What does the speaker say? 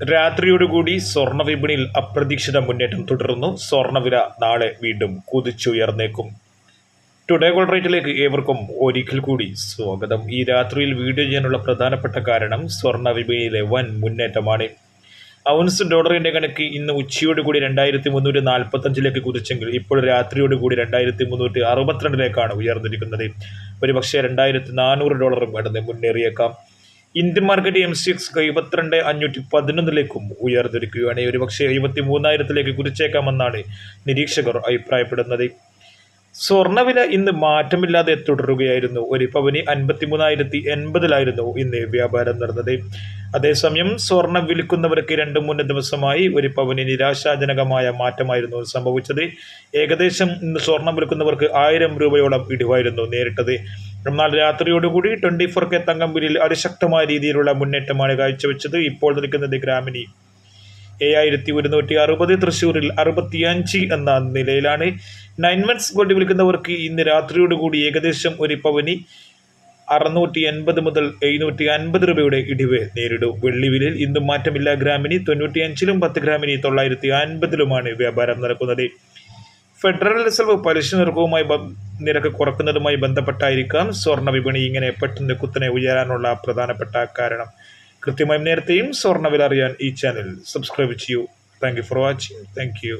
രാത്രിയോടുകൂടി സ്വർണ്ണ വിപണിയിൽ അപ്രതീക്ഷിത മുന്നേറ്റം തുടരുന്നു. സ്വർണ്ണവില നാളെ വീണ്ടും കുതിച്ചുയർന്നേക്കും. ടുഡേ ഗോൾഡ് റേറ്റിലേക്ക് ഏവർക്കും ഒരിക്കൽ കൂടി സ്വാഗതം. ഈ രാത്രിയിൽ വീഡിയോ ചെയ്യാനുള്ള പ്രധാനപ്പെട്ട കാരണം സ്വർണ്ണ വിപണിയിലെ വൻ മുന്നേറ്റമാണ്. ഔൺസ് ഡോളറിന്റെ കണക്ക് ഇന്ന് ഉച്ചയോടുകൂടി 2345 കുതിച്ചെങ്കിൽ ഇപ്പോൾ രാത്രിയോടുകൂടി 2362 ഉയർന്നിരിക്കുന്നത്. ഒരുപക്ഷെ $2400 കടന്ന് മുന്നേറിയേക്കാം. ഇന്ത്യൻ മാർക്കറ്റ് MCX 72,511 ഉയർന്നിരിക്കുകയാണ്. ഒരുപക്ഷെ 73,000 കുതിച്ചേക്കാമെന്നാണ് നിരീക്ഷകർ അഭിപ്രായപ്പെടുന്നത്. സ്വർണ്ണവില ഇന്ന് മാറ്റമില്ലാതെ തുടരുകയായിരുന്നു. ഒരു പവന് 53,080 ഇന്ന് വ്യാപാരം നടന്നത്. അതേസമയം സ്വർണം വിൽക്കുന്നവർക്ക് 2-3 ദിവസമായി ഒരു പവന് നിരാശാജനകമായ മാറ്റമായിരുന്നു സംഭവിച്ചത്. ഏകദേശം ഇന്ന് സ്വർണം വിൽക്കുന്നവർക്ക് 1000 രൂപയോളം ഇടിവായിരുന്നു നേരിട്ടത്. എന്നാൽ രാത്രിയോടുകൂടി 24K തങ്കം വിലയിൽ അതിശക്തമായ രീതിയിലുള്ള മുന്നേറ്റമാണ് കാഴ്ചവെച്ചത്. ഇപ്പോൾ നിൽക്കുന്നത് ഗ്രാമിന് 7160, തൃശ്ശൂരിൽ 65 എന്ന നിലയിലാണ്. 9 months ഗോൾഡ് വിൽക്കുന്നവർക്ക് ഇന്ന് രാത്രിയോടുകൂടി ഏകദേശം ഒരു പവന് 680 മുതൽ 750 രൂപയുടെ ഇടിവ് നേരിടും. വെള്ളി വിലയിൽ ഇന്നും മാറ്റമില്ല. ഗ്രാമിന് 95-ലും 10 ഗ്രാമിന് 950-ലുമാണ് വ്യാപാരം നടക്കുന്നത്. ഫെഡറൽ റിസർവ് പലിശ നിരക്ക് കുറക്കുന്നതുമായി ബന്ധപ്പെട്ടായിരിക്കാം സ്വർണ്ണ വിപണി ഇങ്ങനെ പെട്ടെന്ന് കുത്തനെ ഉയരാനുള്ള പ്രധാനപ്പെട്ട കാരണം. കൃത്യമായും നേരത്തെയും സ്വർണ്ണവില അറിയാൻ ഈ ചാനൽ സബ്സ്ക്രൈബ് ചെയ്യൂ. Thank you for watching. Thank you.